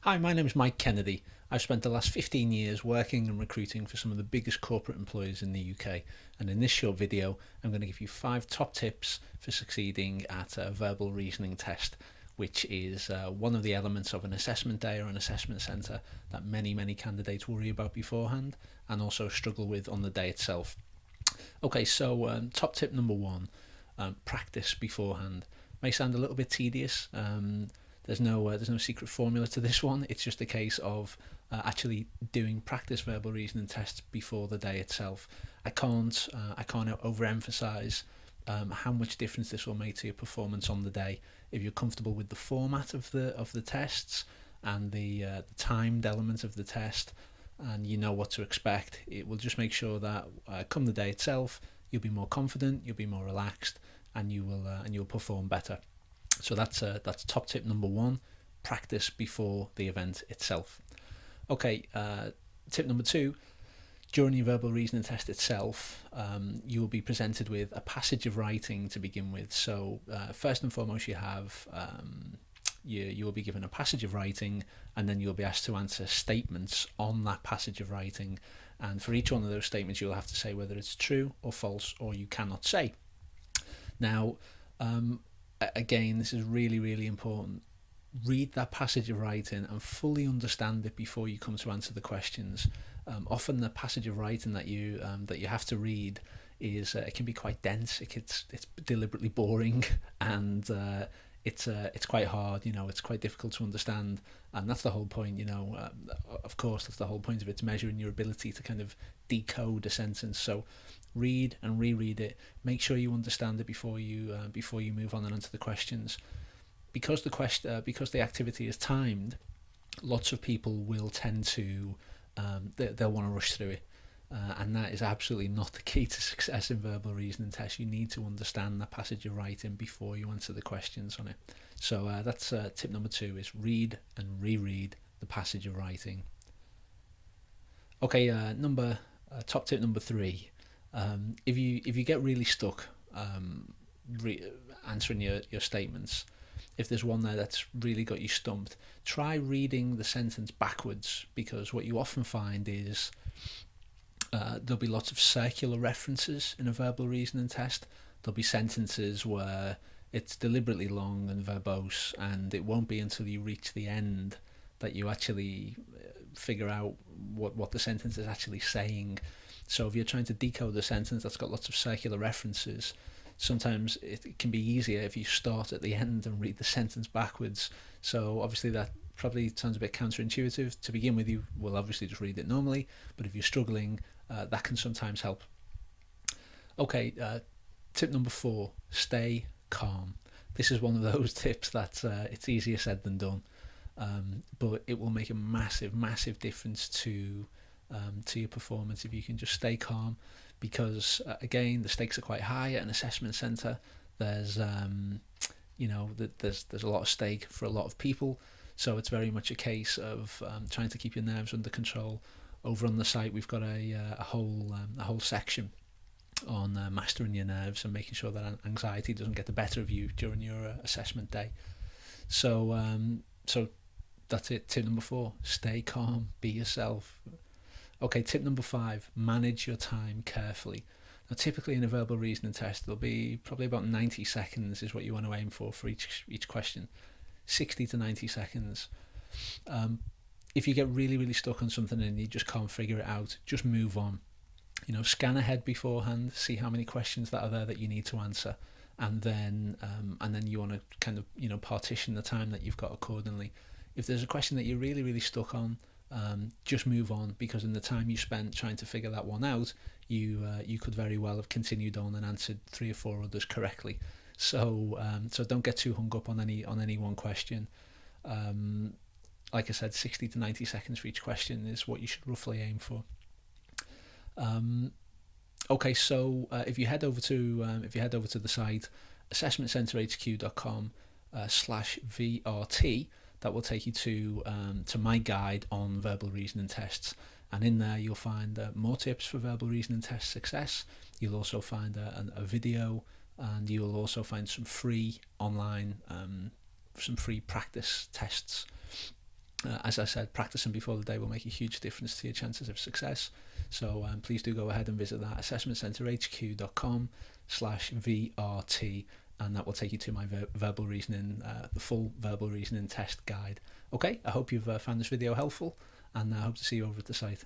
Hi, my name is Mike Kennedy. I've spent the last 15 years working and recruiting for some of the biggest corporate employers in the UK. And in this short video, I'm going to give you 5 top tips for succeeding at a verbal reasoning test, which is one of the elements of an assessment day or an assessment centre that many candidates worry about beforehand and also struggle with on the day itself. Okay, so top tip number 1, practice beforehand. May sound a little bit tedious. There's no secret formula to this one. It's just a case of actually doing practice verbal reasoning tests before the day itself. I can't overemphasize how much difference this will make to your performance on the day. If you're comfortable with the format of the tests and the timed element of the test, and you know what to expect, it will just make sure that come the day itself, you'll be more confident, you'll be more relaxed, and you'll perform better. So that's top tip number 1: practice before the event itself. Okay, tip number 2: during your verbal reasoning test itself, you will be presented with a passage of writing to begin with. So first and foremost, you will be given a passage of writing, and then you'll be asked to answer statements on that passage of writing. And for each one of those statements, you'll have to say whether it's true or false, or you cannot say. Now, again, this is really important. Read that passage of writing and fully understand it before you come to answer the questions. Often the passage of writing that you have to read is it can be quite dense. It's deliberately boring, and it's quite hard. It's quite difficult to understand, and that's the whole point. Of course, that's the whole point of it, to measuring your ability to kind of decode a sentence. So read and reread it. Make sure you understand it before you move on and answer the questions. Because the activity is timed, lots of people will tend to they'll want to rush through it, and that is absolutely not the key to success in verbal reasoning tests. You need to understand that passage of writing before you answer the questions on it. So that's tip number 2: is read and reread the passage of writing. Okay, top tip number 3: if you get really stuck answering your statements, if there's one there that's really got you stumped, try reading the sentence backwards, because what you often find is there'll be lots of circular references in a verbal reasoning test. There'll be sentences where it's deliberately long and verbose, and it won't be until you reach the end that you actually figure out what the sentence is actually saying. So if you're trying to decode a sentence that's got lots of circular references, sometimes it can be easier if you start at the end and read the sentence backwards. So obviously that probably sounds a bit counterintuitive. To begin with, you will obviously just read it normally, but if you're struggling, that can sometimes help. Okay, tip number 4: stay calm. This is one of those tips that it's easier said than done, but it will make a massive difference to your performance if you can just stay calm. Because again, the stakes are quite high at an assessment centre. There's there's a lot of stake for a lot of people, so it's very much a case of trying to keep your nerves under control. Over on the site, we've got a whole section on mastering your nerves and making sure that anxiety doesn't get the better of you during your assessment day. So that's it. Tip number 4: stay calm, be yourself. Okay, tip number 5: manage your time carefully. Now, typically in a verbal reasoning test, there'll be probably about 90 seconds is what you want to aim for each question. 60 to 90 seconds. If you get really stuck on something and you just can't figure it out, just move on. Scan ahead beforehand, see how many questions that are there that you need to answer, and then you want to kind of partition the time that you've got accordingly. If there's a question that you're really stuck on, just move on, because in the time you spent trying to figure that one out, you could very well have continued on and answered 3 or 4 others correctly. So don't get too hung up on any one question. Like I said, 60 to 90 seconds for each question is what you should roughly aim for. Okay, so if you head over to the site assessmentcenterhq.com/VRT, that will take you to my guide on verbal reasoning tests, and in there you'll find more tips for verbal reasoning test success. You'll also find a video, and you'll also find some free online some free practice tests. As I said, practicing before the day will make a huge difference to your chances of success. So please do go ahead and visit that, assessmentcenterhq.com/VRT, and that will take you to my verbal reasoning, the full verbal reasoning test guide. Okay, I hope you've found this video helpful, and I hope to see you over at the site.